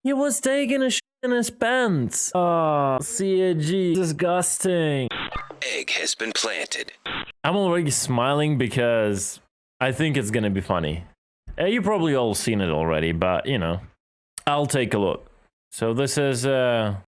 He was taking a shit in his pants. Oh, CAG, disgusting. Egg has been planted. I'm already smiling because I think it's gonna be funny. You probably all seen it already, but you know, I'll take a look. So this is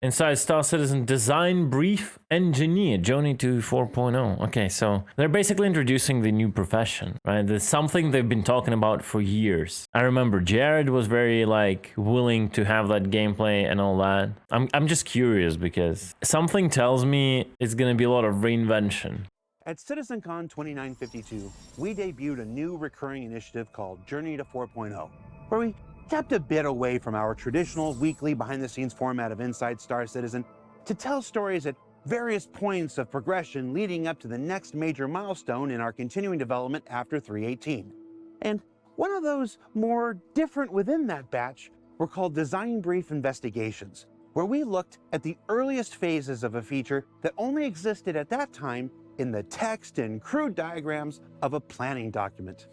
inside Star Citizen Design Brief Engineer, Journey to 4.0. Okay, so they're basically introducing the new profession, right? There's something they've been talking about for years. I remember Jared was very like willing to have that gameplay and all that. I'm just curious because something tells me it's gonna be a lot of reinvention. At CitizenCon 2952, we debuted a new recurring initiative called Journey to 4.0, where we stepped a bit away from our traditional weekly behind-the-scenes format of Inside Star Citizen to tell stories at various points of progression leading up to the next major milestone in our continuing development after 318. And one of those more different within that batch were called Design Brief Investigations, where we looked at the earliest phases of a feature that only existed at that time in the text and crude diagrams of a planning document.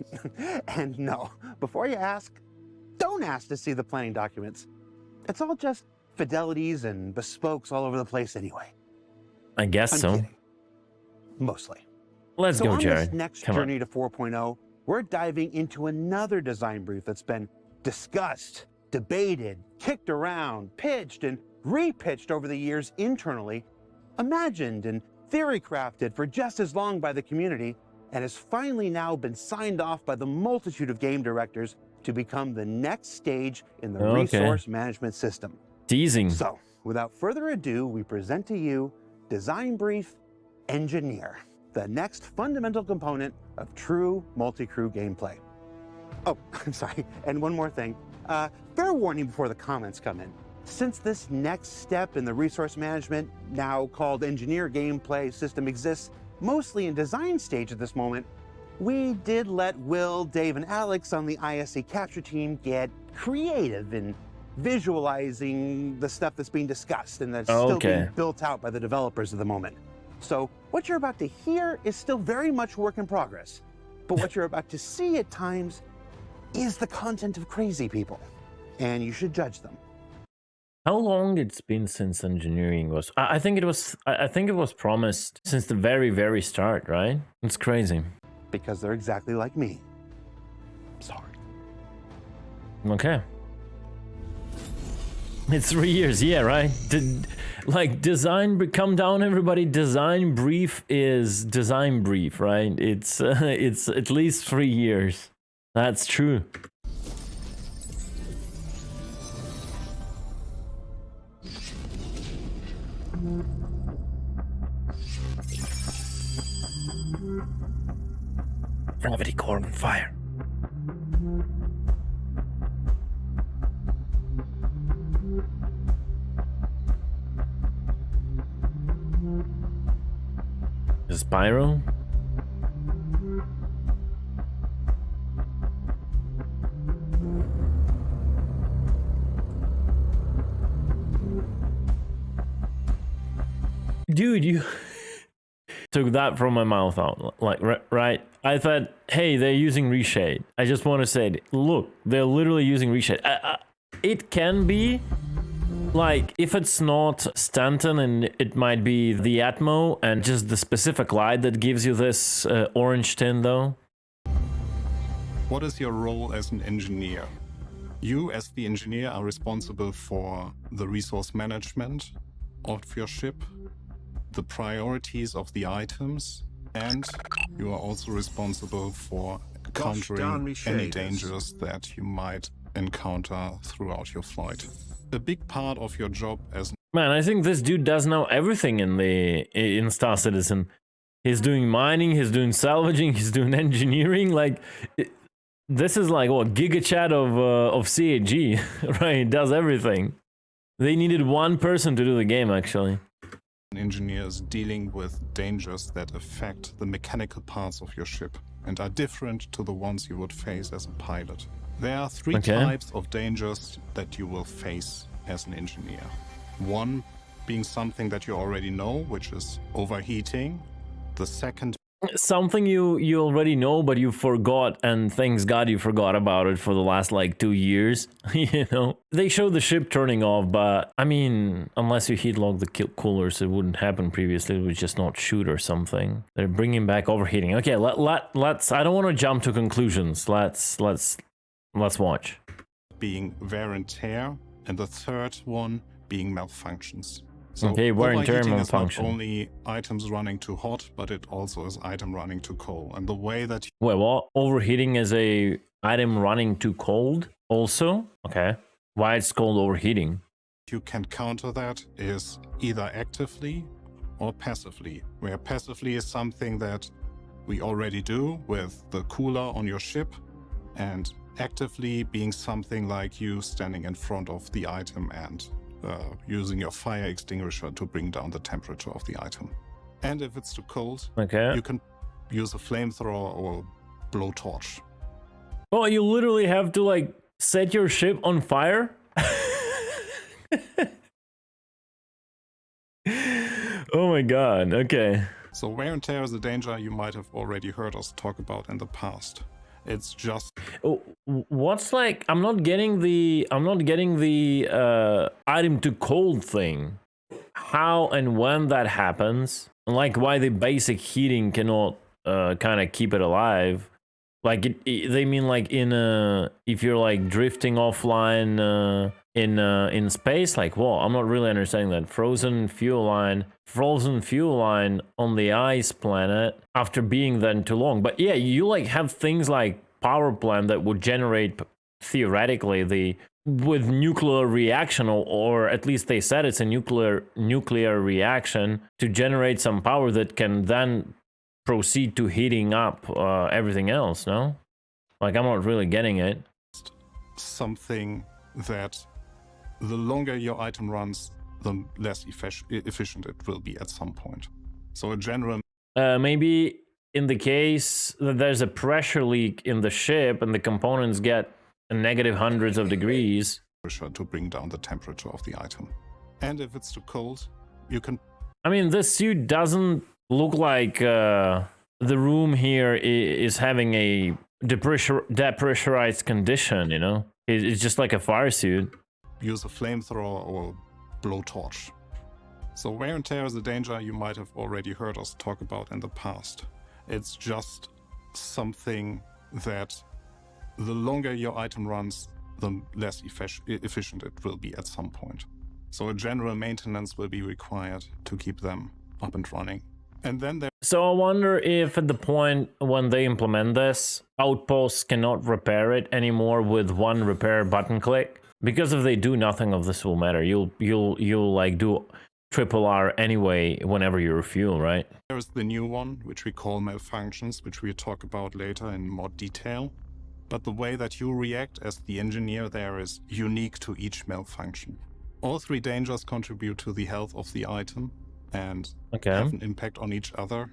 And no, before you ask, don't ask to see the planning documents. It's all just fidelities and bespokes all over the place anyway. I guess so. Kidding. Mostly. Let's go, Jared. On this next Journey to 4.0, we're diving into another design brief that's been discussed, debated, kicked around, pitched, and repitched over the years internally, imagined and theory crafted for just as long by the community, and has finally now been signed off by the multitude of game directors to become the next stage in the resource management system. Teasing. So, without further ado, we present to you Design Brief Engineer, the next fundamental component of true multi-crew gameplay. Oh, I'm sorry, and one more thing. Fair warning before the comments come in. Since this next step in the resource management, now called engineer gameplay system, exists mostly in design stage at this moment, we did let Will, Dave, and Alex on the ISC capture team get creative in visualizing the stuff that's being discussed and that's still being built out by the developers at the moment. So what you're about to hear is still very much work in progress, but what you're about to see at times is the content of crazy people, and you should judge them. How long it's been since engineering was? I think it was promised since the very start, right? It's crazy. Because they're exactly like me. Sorry. Okay. It's 3 years, yeah, right? Like come down, everybody. Design brief is design brief, right? It's at least 3 years. That's true. Gravity core on fire. Spyro? Dude, you took that from my mouth out, like, right? I thought, hey, they're using reshade. I just want to say, look, they're literally using reshade. It can be, like, if it's not Stanton, and it might be the Atmo and just the specific light that gives you this orange tint, though. What is your role as an engineer? You, as the engineer, are responsible for the resource management of your ship, the priorities of the items, and you are also responsible for countering any dangers that you might encounter throughout your flight. A big part of your job as... Man, I think this dude does know everything in Star Citizen. He's doing mining, he's doing salvaging, he's doing engineering. Like, this is like, what, Giga Chat of CAG, right? He does everything. They needed one person to do the game, actually. Engineers dealing with dangers that affect the mechanical parts of your ship and are different to the ones you would face as a pilot. There are three types of dangers that you will face as an engineer. One being something that you already know, which is overheating. The second Something you already know, but you forgot, and thanks God you forgot about it for the last like 2 years. You know, they show the ship turning off, but I mean, unless you heat log the coolers, it wouldn't happen previously. It would just not shoot or something. They're bringing back overheating. Okay, let's. I don't want to jump to conclusions. Let's watch. Being wear and tear, and the third one being malfunctions. So Okay, wear and tear overheating is not malfunction. only items running too hot, but it also is item running too cold. And the way that Wait, what? Overheating is a item running too cold also? Okay. Why it's called overheating? you can counter that is either actively or passively, where passively is something that we already do with the cooler on your ship, and actively being something like you standing in front of the item and using your fire extinguisher to bring down the temperature of the item. And if it's too cold, Okay. you can use a flamethrower or blowtorch. Oh, you literally have to like set your ship on fire? Oh my god, okay. So wear and tear is a danger you might have already heard us talk about in the past. It's just Oh, what's like, I'm not getting the item to cold thing. How and when that happens, and like why the basic heating cannot kind of keep it alive. Like they mean like in if you're like drifting offline in space, like, whoa, I'm not really understanding that. Frozen fuel line on the ice planet after being then too long. But yeah, you like have things like power plant that would generate theoretically with nuclear reaction, or at least they said it's a nuclear reaction to generate some power that can then proceed to heating up everything else. No, like I'm not really getting it. something that the longer your item runs, the less efficient it will be at some point. So a general Maybe in the case that there's a pressure leak in the ship and the components get a negative hundreds of degrees. pressure to bring down the temperature of the item. And if it's too cold, you can I mean, this suit doesn't look like the room here is having a depressurized condition, you know? It's just like a fire suit. use a flamethrower or blowtorch. So wear and tear is a danger you might have already heard us talk about in the past. It's just something that the longer your item runs, the less efficient it will be at some point. So a general maintenance will be required to keep them up and running. And then there So I wonder if at the point when they implement this, outposts cannot repair it anymore with one repair button click. Because if they do, nothing of this will matter. You'll like do triple R anyway whenever you refuel, right? is the new one, which we call malfunctions, which we'll talk about later in more detail. But the way that you react as the engineer there is unique to each malfunction. All three dangers contribute to the health of the item and Okay. have an impact on each other.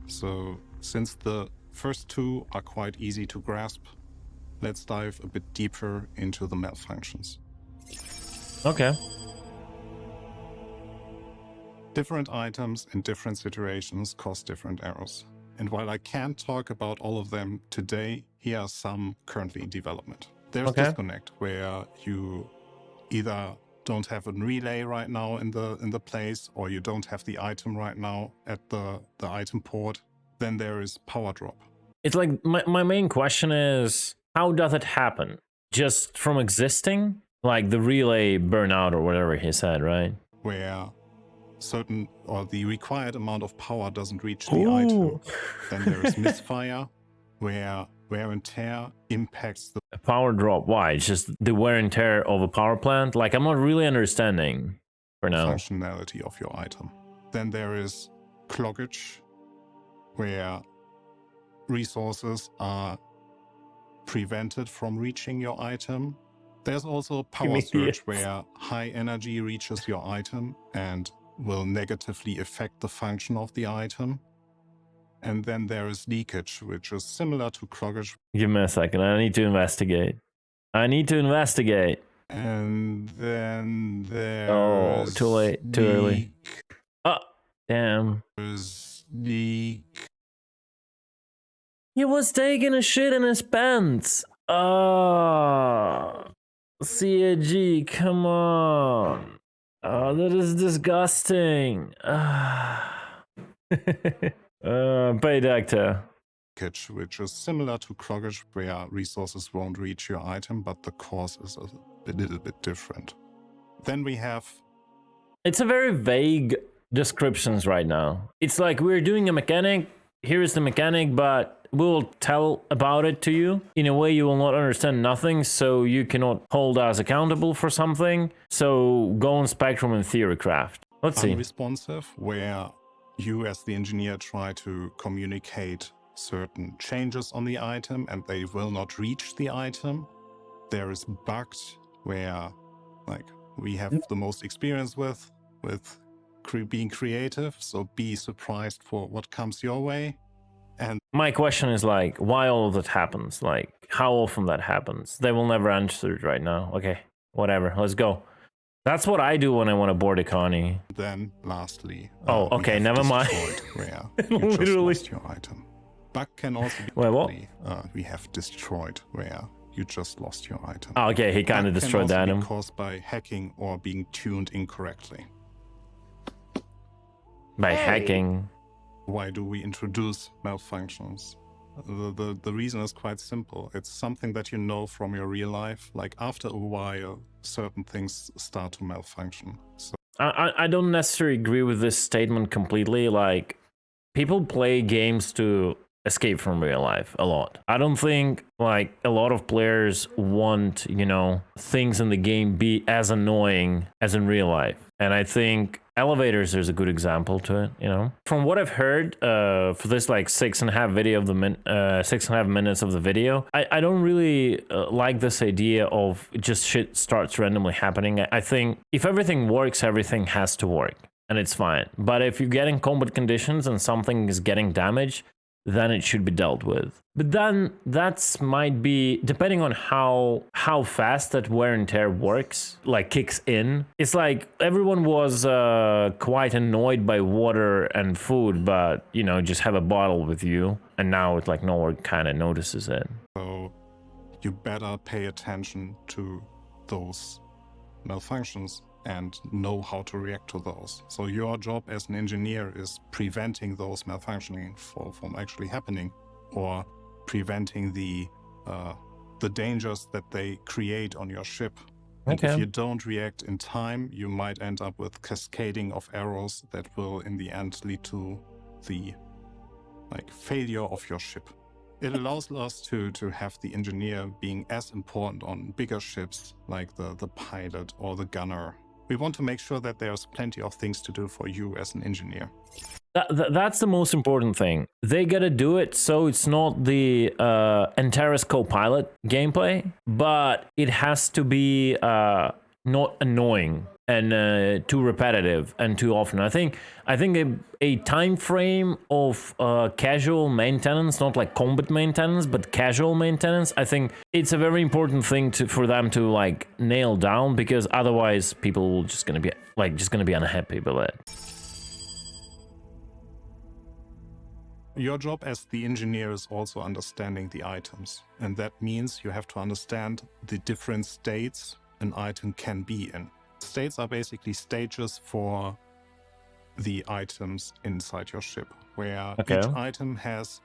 So since the first two are quite easy to grasp, let's dive a bit deeper into the malfunctions. Okay. Different items in different situations cause different errors. And while I can't talk about all of them today, here are some currently in development. There's Okay. disconnect where you either don't have a relay right now in the place, or you don't have the item right now at the item port. Then there is power drop. It's like my main question is, how does it happen? Just from existing? Like the relay burnout or whatever he said, right? Where certain or the required amount of power doesn't reach the item. Then there is misfire, where wear and tear impacts the A power drop. Why? It's just the wear and tear of a power plant? Like, I'm not really understanding for now. functionality of your item. Then there is cloggage, where resources are prevented from reaching your item. There's also power me surge, yes. where high energy reaches your item and will negatively affect the function of the item. And then there is leakage, which is similar to cloggage. Give me a second. I need to investigate. And then there Oh, too late. Too early. Oh, damn. is leak. He was taking a shit in his pants. Oh, CAG, come on. Oh, that is disgusting. Paid actor. Which is similar to Krogage, where resources won't reach your item, but the cause is a little bit different. Then we have... It's a very vague descriptions right now. It's like we're doing a mechanic, here is the mechanic, but we'll tell about it to you. In a way you will not understand nothing, so you cannot hold us accountable for something. So go on Spectrum and Theorycraft. Let's see. Unresponsive, where you as the engineer try to communicate certain changes on the item and they will not reach the item. There is bugged, where like we have the most experience with being creative, so be surprised for what comes your way. And my question is like, why all of that happens? Like, how often that happens? They will never answer it right now. Okay, whatever, let's go. That's what I do when I want to board a Connie. Then lastly, oh, okay, never mind. Where you just lost your item. Bug can also be... Wait, what? We have destroyed, where you just lost your item. Oh, okay, he kind of destroyed the item. Caused by hacking or being tuned incorrectly. By hacking. Why do we introduce malfunctions? The reason is quite simple. It's something that you know from your real life. Like after a while, certain things start to malfunction. So I don't necessarily agree with this statement completely. Like, people play games to escape from real life a lot. I don't think like a lot of players want, you know, things in the game be as annoying as in real life. And I think elevators is a good example to it, you know. From what I've heard for this like 6.5 minutes of the video, I don't really like this idea of just shit starts randomly happening. I think if everything works, everything has to work and it's fine. But if you get in combat conditions and something is getting damaged, then it should be dealt with. But then that's might be, depending on how fast that wear and tear works, like kicks in. It's like everyone was quite annoyed by water and food, but, you know, just have a bottle with you. And now it's like no one kind of notices it. So you better pay attention to those malfunctions and know how to react to those. So your job as an engineer is preventing those malfunctioning from actually happening, or preventing the dangers that they create on your ship. And if you don't react in time, you might end up with cascading of errors that will in the end lead to the failure of your ship. It allows us to have the engineer being as important on bigger ships like the pilot or the gunner. We want to make sure that there's plenty of things to do for you as an engineer. That's the most important thing. They gotta do it so it's not the Antares Copilot gameplay, but it has to be not annoying and too repetitive and too often. I think a time frame of casual maintenance, not like combat maintenance, but casual maintenance, I think it's a very important thing for them to like nail down, because otherwise people will just gonna be unhappy with it. Your job as the engineer is also understanding the items, and that means you have to understand the different states an item can be in. States are basically stages for the items inside your ship, where each item has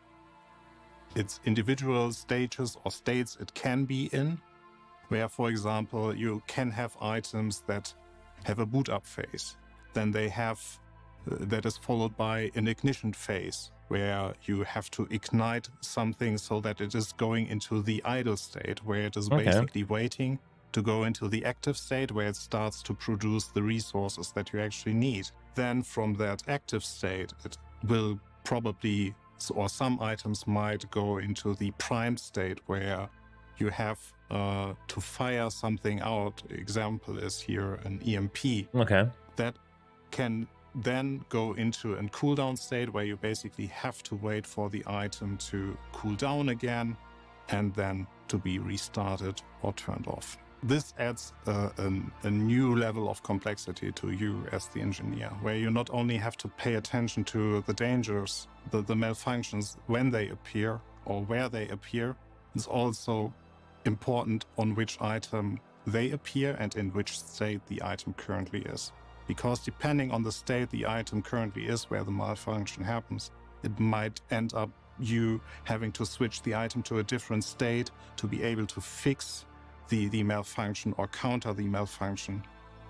its individual stages or states it can be in, where, for example, you can have items that have a boot up phase. Then they have, that is followed by an ignition phase, where you have to ignite something so that it is going into the idle state, where it is basically waiting to go into the active state, where it starts to produce the resources that you actually need. Then from that active state, it will probably, or some items might go into the prime state, where you have to fire something out. Example is here an EMP. That can then go into a cooldown state, where you basically have to wait for the item to cool down again and then to be restarted or turned off. This adds a new level of complexity to you as the engineer, where you not only have to pay attention to the dangers, the malfunctions when they appear, or where they appear. It's also important on which item they appear and in which state the item currently is. Because depending on the state the item currently is where the malfunction happens, it might end up you having to switch the item to a different state to be able to fix the malfunction or counter the malfunction,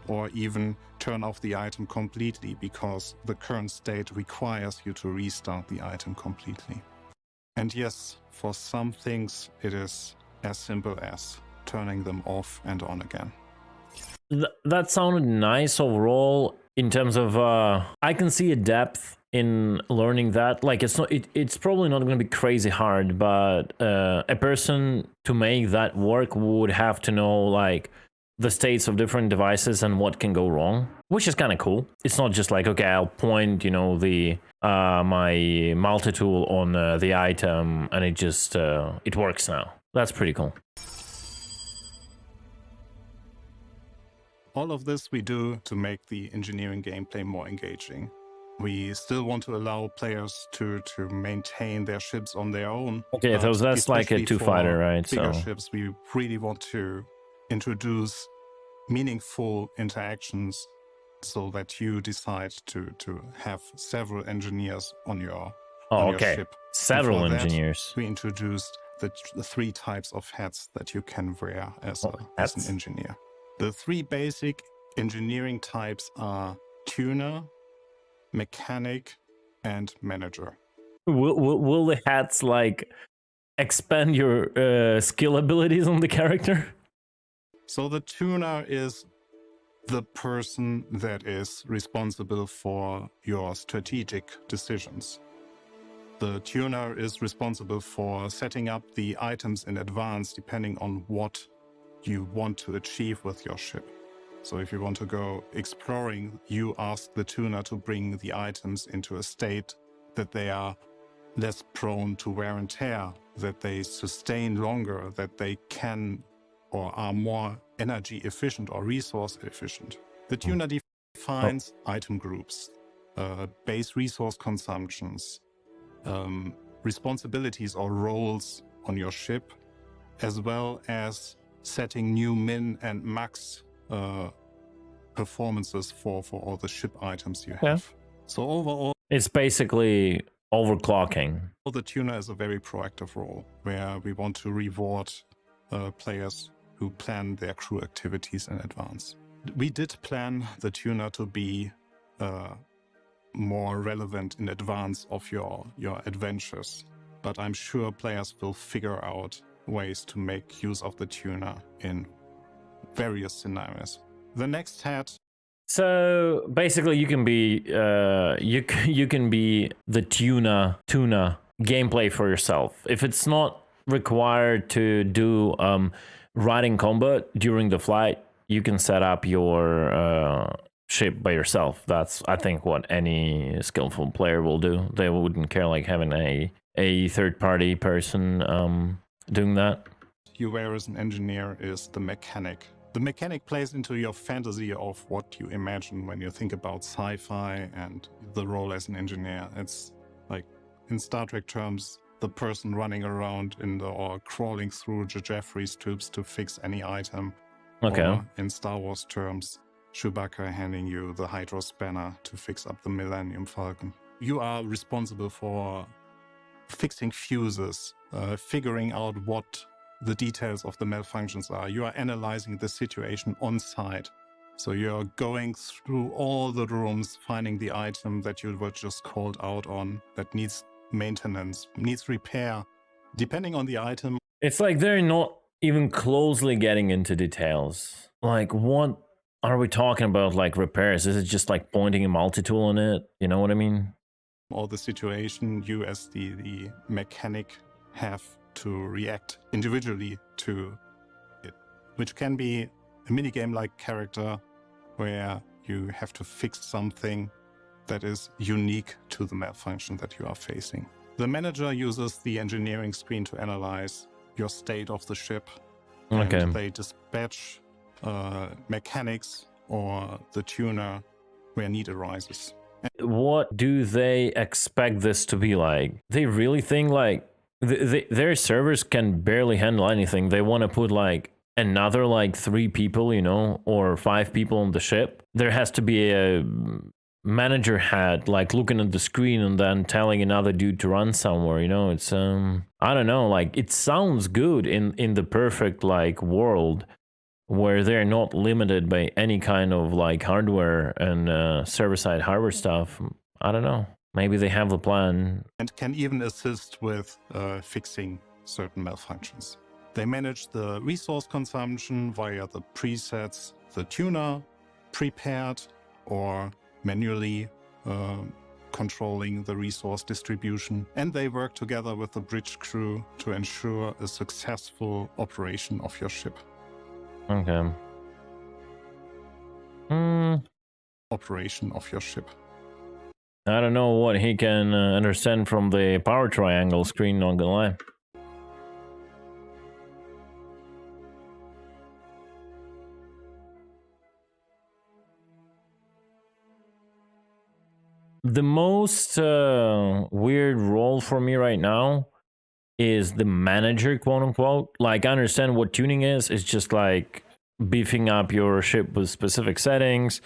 or even turn off the item completely because the current state requires you to restart the item completely. And yes, for some things it is as simple as turning them off and on again. That sounded nice overall in terms of I can see a depth in learning that. Like it's probably not going to be crazy hard, but a person to make that work would have to know like the states of different devices and what can go wrong, which is kind of cool. It's not just like, okay, I'll point, you know, the my multi-tool on the item and it just it works now. That's pretty cool. All of this we do to make the engineering gameplay more engaging. We still want to allow players to maintain their ships on their own. Okay, so that's like a two-fighter, right? Bigger ships, we really want to introduce meaningful interactions so that you decide to have several engineers on your, ship. Several engineers. We introduced the 3 types of hats that you can wear as an engineer. The 3 basic engineering types are tuner, mechanic, and manager. Will the hats like expand your skill abilities on the character? So the tuner is the person that is responsible for your strategic decisions. The tuner is responsible for setting up the items in advance depending on what you want to achieve with your ship. So if you want to go exploring, you ask the tuner to bring the items into a state that they are less prone to wear and tear, that they sustain longer, that they can or are more energy efficient or resource efficient. The tuner defines item groups, base resource consumptions, responsibilities or roles on your ship, as well as setting new min and max performances for all the ship items you have. So overall, it's basically overclocking. The tuner is a very proactive role where we want to reward players who plan their crew activities in advance. We did plan the tuner to be more relevant in advance of your adventures, but I'm sure players will figure out ways to make use of the tuner in various scenarios. The next hat. So basically, you can be you can be the tuna gameplay for yourself. If it's not required to do riding combat during the flight, you can set up your ship by yourself. That's, I think, what any skillful player will do. They wouldn't care like having a third-party person doing that. You wear as an engineer is the mechanic. The mechanic plays into your fantasy of what you imagine when you think about sci-fi and the role as an engineer. It's like, in Star Trek terms, the person running around or crawling through Jeffries tubes to fix any item. Okay. Or in Star Wars terms, Chewbacca handing you the Hydro Spanner to fix up the Millennium Falcon. You are responsible for fixing fuses, figuring out what the details of the malfunctions are. You are analyzing the situation on site. So you're going through all the rooms, finding the item that you were just called out on that needs maintenance, needs repair, depending on the item. It's like they're not even closely getting into details. Like, what are we talking about, like repairs? Is it just like pointing a multi-tool on it? You know what I mean? Or the situation, you as the mechanic have to react individually to it, which can be a minigame-like character where you have to fix something that is unique to the malfunction that you are facing. The manager uses the engineering screen to analyze your state of the ship. Okay. And they dispatch mechanics or the tuner where need arises. What do they expect this to be like? They really think like Their servers can barely handle anything. They want to put like another like 3 people, you know, or 5 people on the ship. There has to be a manager hat like looking at the screen and then telling another dude to run somewhere, you know. It's I don't know, like it sounds good in the perfect like world where they're not limited by any kind of like hardware and server-side hardware stuff. I don't know. Maybe they have the plan. And can even assist with fixing certain malfunctions. They manage the resource consumption via the presets the tuner prepared or manually controlling the resource distribution. And they work together with the bridge crew to ensure a successful operation of your ship. Okay. Operation of your ship. I don't know what he can understand from the power triangle screen, not gonna lie. The most weird role for me right now is the manager, quote unquote. Like, I understand what tuning is. It's just like beefing up your ship with specific settings,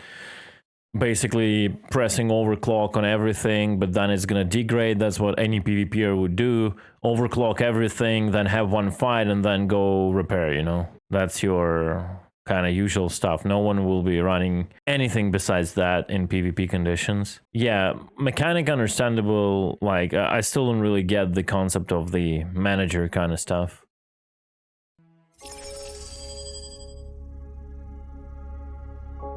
basically pressing overclock on everything, but then it's gonna degrade. That's what any PvPer would do. Overclock everything, then have one fight, and then go repair, you know? That's your kind of usual stuff. No one will be running anything besides that in PvP conditions. Yeah, mechanic understandable. Like, I still don't really get the concept of the manager kind of stuff.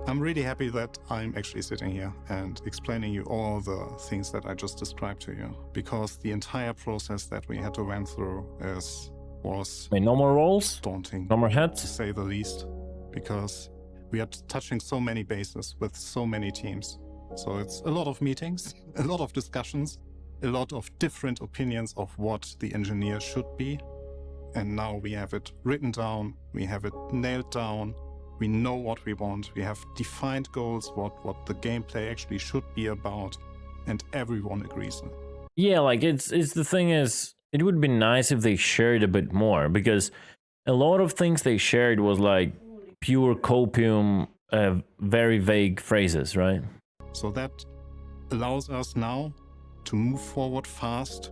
I'm really happy that I'm actually sitting here and explaining you all the things that I just described to you, because the entire process that we had to run through was Wait, no more rolls? daunting, No more to heads? say the least, because we are touching so many bases with so many teams. So it's a lot of meetings, a lot of discussions, a lot of different opinions of what the engineer should be. And now we have it written down, we have it nailed down. We know what we want, we have defined goals, what the gameplay actually should be about, and everyone agrees on it. Yeah, like it's the thing is, it would be nice if they shared a bit more, because a lot of things they shared was like pure copium, very vague phrases, right? So that allows us now to move forward fast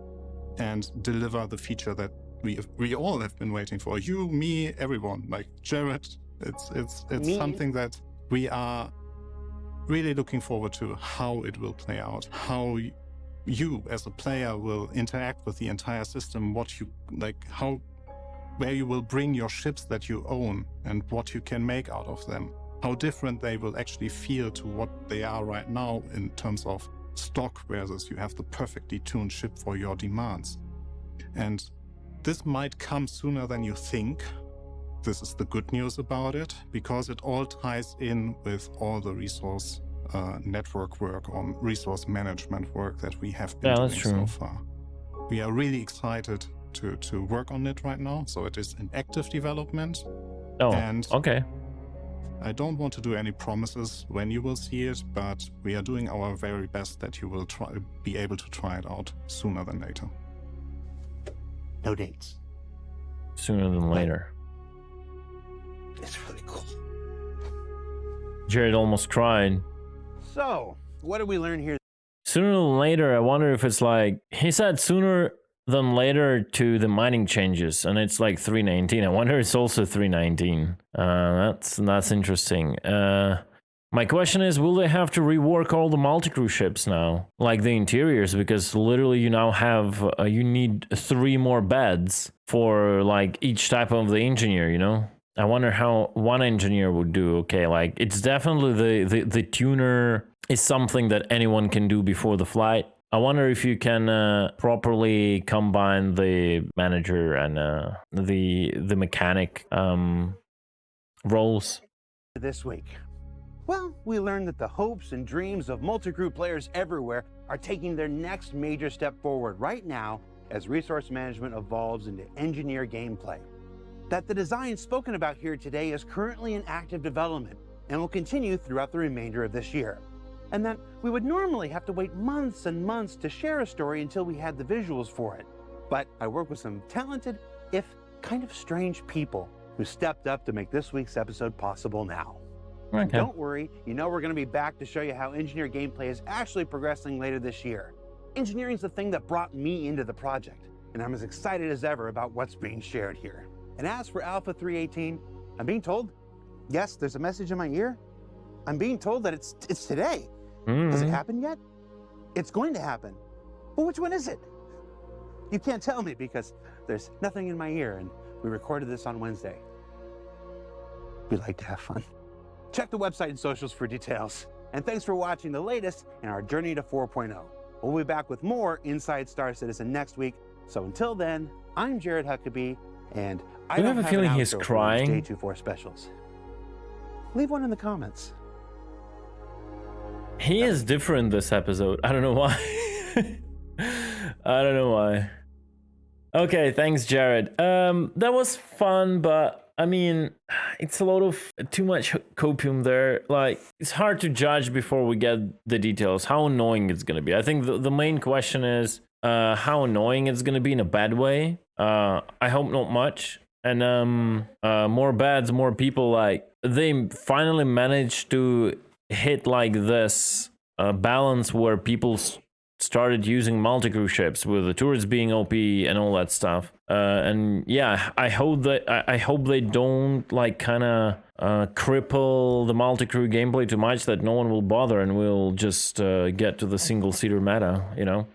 and deliver the feature that we all have been waiting for. You, me, everyone, like Jared. It's something that we are really looking forward to, how it will play out, how you as a player will interact with the entire system, what you like, where you will bring your ships that you own and what you can make out of them, how different they will actually feel to what they are right now in terms of stock versus you have the perfectly tuned ship for your demands. And this might come sooner than you think. This is the good news about it, because it all ties in with all the resource network work or resource management work that we have been doing so far. We are really excited to work on it right now. So it is in active development. Oh, and okay. I don't want to do any promises when you will see it, but we are doing our very best that you will be able to try it out sooner than later. No dates. Sooner than later. It's really cool. Jared almost cried. So, what did we learn here? Sooner than later, I wonder if it's like, he said sooner than later to the mining changes, and it's like 319. I wonder if it's also 319. That's interesting. My question is, will they have to rework all the multi-crew ships now? Like the interiors, because literally you now have, you need 3 more beds for like each type of the engineer, you know? I wonder how one engineer would do. Okay, like it's definitely the tuner is something that anyone can do before the flight. I wonder if you can properly combine the manager and the mechanic roles. This week. Well, we learned that the hopes and dreams of multi-crew players everywhere are taking their next major step forward right now as resource management evolves into engineer gameplay. That the design spoken about here today is currently in active development and will continue throughout the remainder of this year. And that we would normally have to wait months and months to share a story until we had the visuals for it. But I work with some talented, if kind of strange people who stepped up to make this week's episode possible now. And Okay. don't worry, you know we're going to be back to show you how engineer gameplay is actually progressing later this year. Engineering's the thing that brought me into the project, and I'm as excited as ever about what's being shared here. And as for Alpha 318, I'm being told, yes, there's a message in my ear. I'm being told that it's today. Has it happened yet? It's going to happen. Well, which one is it? You can't tell me because there's nothing in my ear, and we recorded this on Wednesday. We like to have fun. Check the website and socials for details. And thanks for watching the latest in our journey to 4.0. We'll be back with more Inside Star Citizen next week. So until then, I'm Jared Huckabee, and I don't have a feeling an he's outro for crying. these J24 specials. Leave one in the comments. He is different this episode. I don't know why. I don't know why. Okay, thanks, Jared. That was fun, but I mean, it's a lot of too much copium there. Like, it's hard to judge before we get the details how annoying it's gonna be. I think the main question is how annoying it's gonna be in a bad way. I hope not much. And more bads, more people, like, they finally managed to hit like this balance where people started using multi-crew ships with the turrets being OP and all that stuff. And yeah, I hope they don't like kind of cripple the multi-crew gameplay too much that no one will bother and we'll just get to the single-seater meta, you know?